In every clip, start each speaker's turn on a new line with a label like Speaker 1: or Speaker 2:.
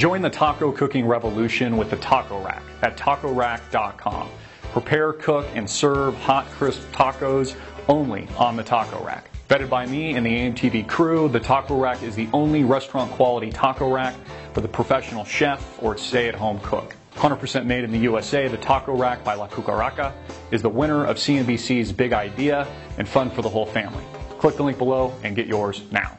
Speaker 1: Join the taco cooking revolution with the Taco Rack at tacorack.com. Prepare, cook, and serve hot, crisp tacos only on the Taco Rack. Vetted by me and the AMTV crew, the Taco Rack is the only restaurant-quality taco rack for the professional chef or stay-at-home cook. 100% made in the USA, the Taco Rack by La Cucaraca is the winner of CNBC's Big Idea and fun for the whole family. Click the link below and get yours now.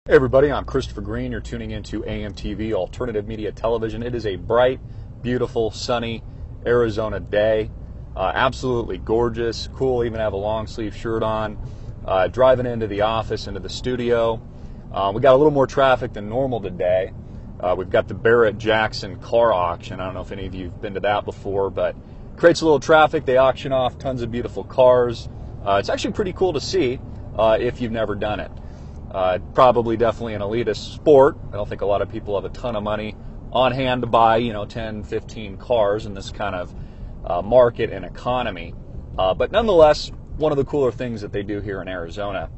Speaker 1: Hey everybody, I'm Christopher Green. You're tuning into AMTV, Alternative Media Television. It is a bright, beautiful, sunny Arizona day. Absolutely gorgeous, cool, even have a long sleeve shirt on. Driving into the office, into the studio. We got a little more traffic than normal today. We've got the Barrett-Jackson car auction. I don't know if any of you have been to that before, but it creates a little traffic. They auction off tons of beautiful cars. It's actually pretty cool to see if you've never done it. Probably definitely an elitist sport. I don't think a lot of people have a ton of money on hand to buy, 10, 15 cars in this kind of market and economy. But nonetheless, one of the cooler things that they do here in Arizona.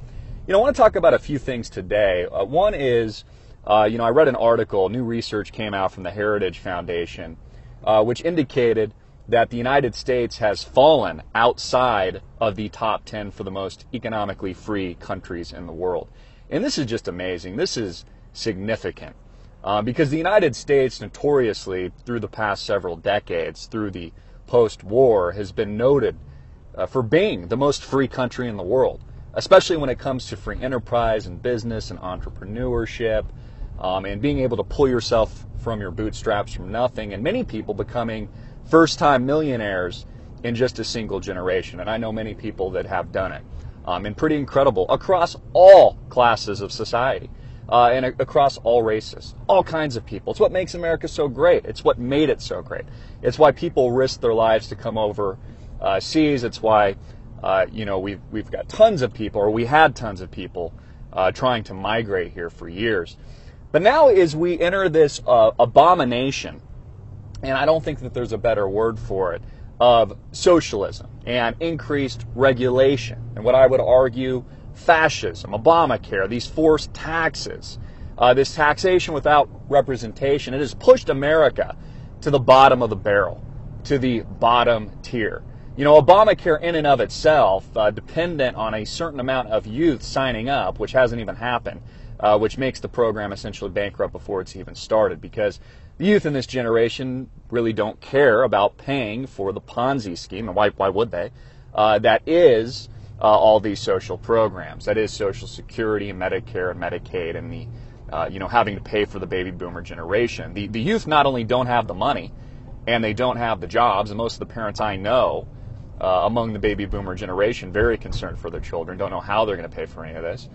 Speaker 1: I want to talk about a few things today. One is, I read an article, new research came out from the Heritage Foundation, which indicated that the United States has fallen outside of the top 10 for the most economically free countries in the world. And this is just amazing. This is significant because the United States notoriously, through the past several decades, through the post-war, has been noted for being the most free country in the world, especially when it comes to free enterprise and business and entrepreneurship and being able to pull yourself from your bootstraps from nothing, and many people becoming first-time millionaires in just a single generation. And I know many people that have done it. And pretty incredible across all classes of society and across all races, all kinds of people. It's what makes America so great. It's what made it so great. It's why people risk their lives to come over seas. It's why we've got tons of people, or we had tons of people trying to migrate here for years. But now as we enter this abomination, and I don't think that there's a better word for it, of socialism and increased regulation, and what I would argue, fascism, Obamacare, these forced taxes, this taxation without representation, it has pushed America to the bottom of the barrel, to the bottom tier. Obamacare in and of itself, dependent on a certain amount of youth signing up, which hasn't even happened, which makes the program essentially bankrupt before it's even started, because the youth in this generation really don't care about paying for the Ponzi scheme, and why would they? That is all these social programs. That is Social Security and Medicare and Medicaid and the, having to pay for the baby boomer generation. The youth not only don't have the money, and they don't have the jobs, and most of the parents I know among the baby boomer generation, very concerned for their children, don't know how they're going to pay for any of this.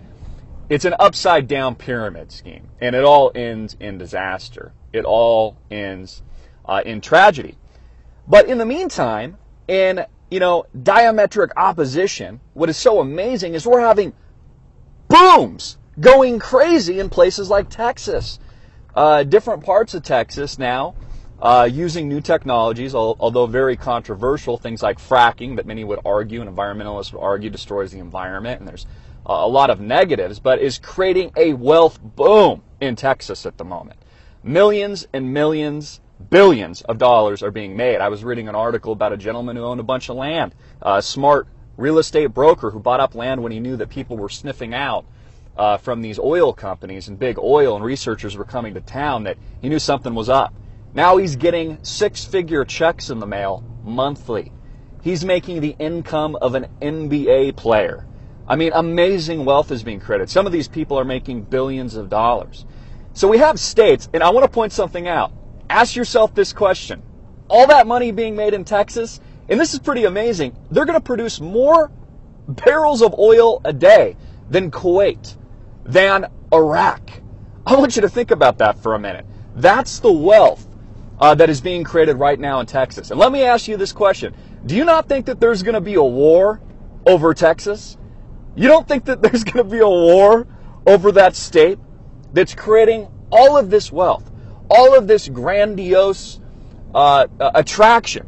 Speaker 1: It's an upside-down pyramid scheme, and it all ends in disaster. It all ends in tragedy. But in the meantime, in diametric opposition, what is so amazing is we're having booms going crazy in places like Texas. Different parts of Texas now using new technologies, although very controversial, things like fracking that many would argue, and environmentalists would argue, destroys the environment, and there's a lot of negatives, but is creating a wealth boom in Texas at the moment. Millions and millions, billions of dollars are being made. I was reading an article about a gentleman who owned a bunch of land, a smart real estate broker who bought up land when he knew that people were sniffing out from these oil companies and big oil, and researchers were coming to town, that he knew something was up. Now he's getting six-figure checks in the mail monthly. He's making the income of an NBA player. I mean, amazing wealth is being created. Some of these people are making billions of dollars. So we have states, and I want to point something out. Ask yourself this question. All that money being made in Texas, and this is pretty amazing, they're going to produce more barrels of oil a day than Kuwait, than Iraq. I want you to think about that for a minute. That's the wealth that is being created right now in Texas. And let me ask you this question. Do you not think that there's going to be a war over Texas? You don't think that there's going to be a war over that state that's creating all of this wealth, all of this grandiose attraction?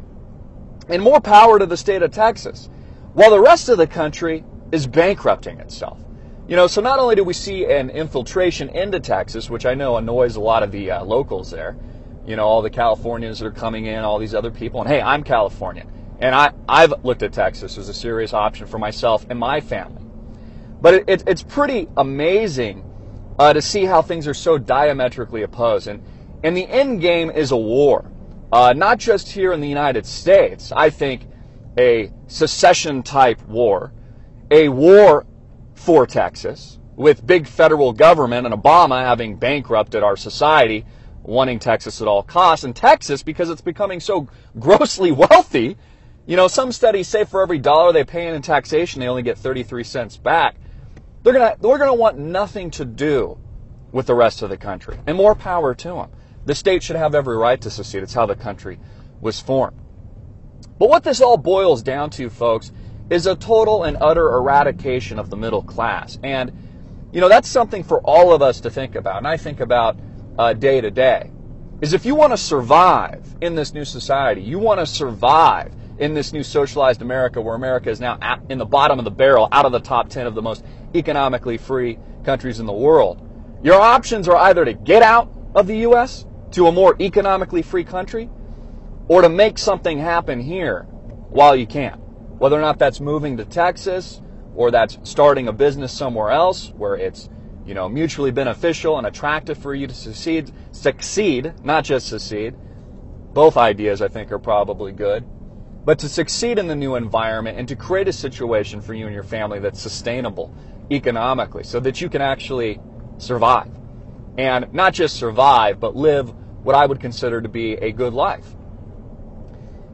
Speaker 1: And more power to the state of Texas. while the rest of the country is bankrupting itself. So not only do we see an infiltration into Texas, which I know annoys a lot of the locals there, all the Californians that are coming in, all these other people, and hey, I'm Californian, and I've looked at Texas as a serious option for myself and my family. But it's pretty amazing to see how things are so diametrically opposed. And the end game is a war, not just here in the United States. I think a secession-type war, a war for Texas, with big federal government and Obama having bankrupted our society, wanting Texas at all costs. And Texas, because it's becoming so grossly wealthy, some studies say for every dollar they pay in taxation, they only get 33 cents back. They're gonna want nothing to do with the rest of the country, and more power to them. The state should have every right to secede. It's how the country was formed. But what this all boils down to, folks, is a total and utter eradication of the middle class. And, that's something for all of us to think about, and I think about day to day, is if you want to survive in this new society, you want to survive in this new socialized America, where America is now in the bottom of the barrel, out of the top 10 of the most economically free countries in the world, your options are either to get out of the U.S. to a more economically free country, or to make something happen here while you can. Whether or not that's moving to Texas, or that's starting a business somewhere else where it's, mutually beneficial and attractive for you to succeed, not just secede. Both ideas, I think, are probably good. But to succeed in the new environment and to create a situation for you and your family that's sustainable economically, so that you can actually survive. And not just survive, but live what I would consider to be a good life.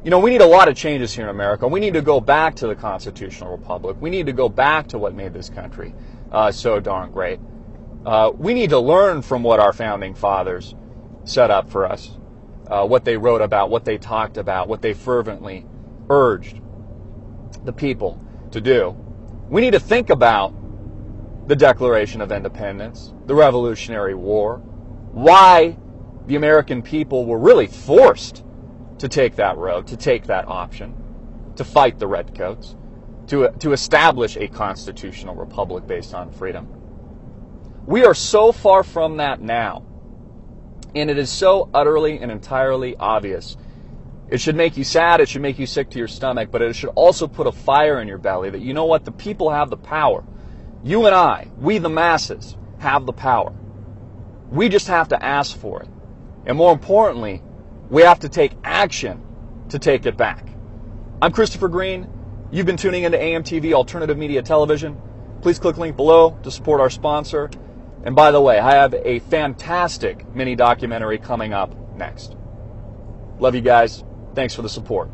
Speaker 1: We need a lot of changes here in America. We need to go back to the constitutional republic. We need to go back to what made this country so darn great. We need to learn from what our founding fathers set up for us, what they wrote about, what they talked about, what they fervently urged the people to do. We need to think about the Declaration of Independence, the Revolutionary War, why the American people were really forced to take that road, to take that option, to fight the redcoats, to establish a constitutional republic based on freedom. We are so far from that now, and it is so utterly and entirely obvious. It should make you sad, it should make you sick to your stomach, but it should also put a fire in your belly that, the people have the power. You and I, we the masses, have the power. We just have to ask for it. And more importantly, we have to take action to take it back. I'm Christopher Green. You've been tuning into AMTV Alternative Media Television. Please click the link below to support our sponsor. And by the way, I have a fantastic mini documentary coming up next. Love you guys. Thanks for the support.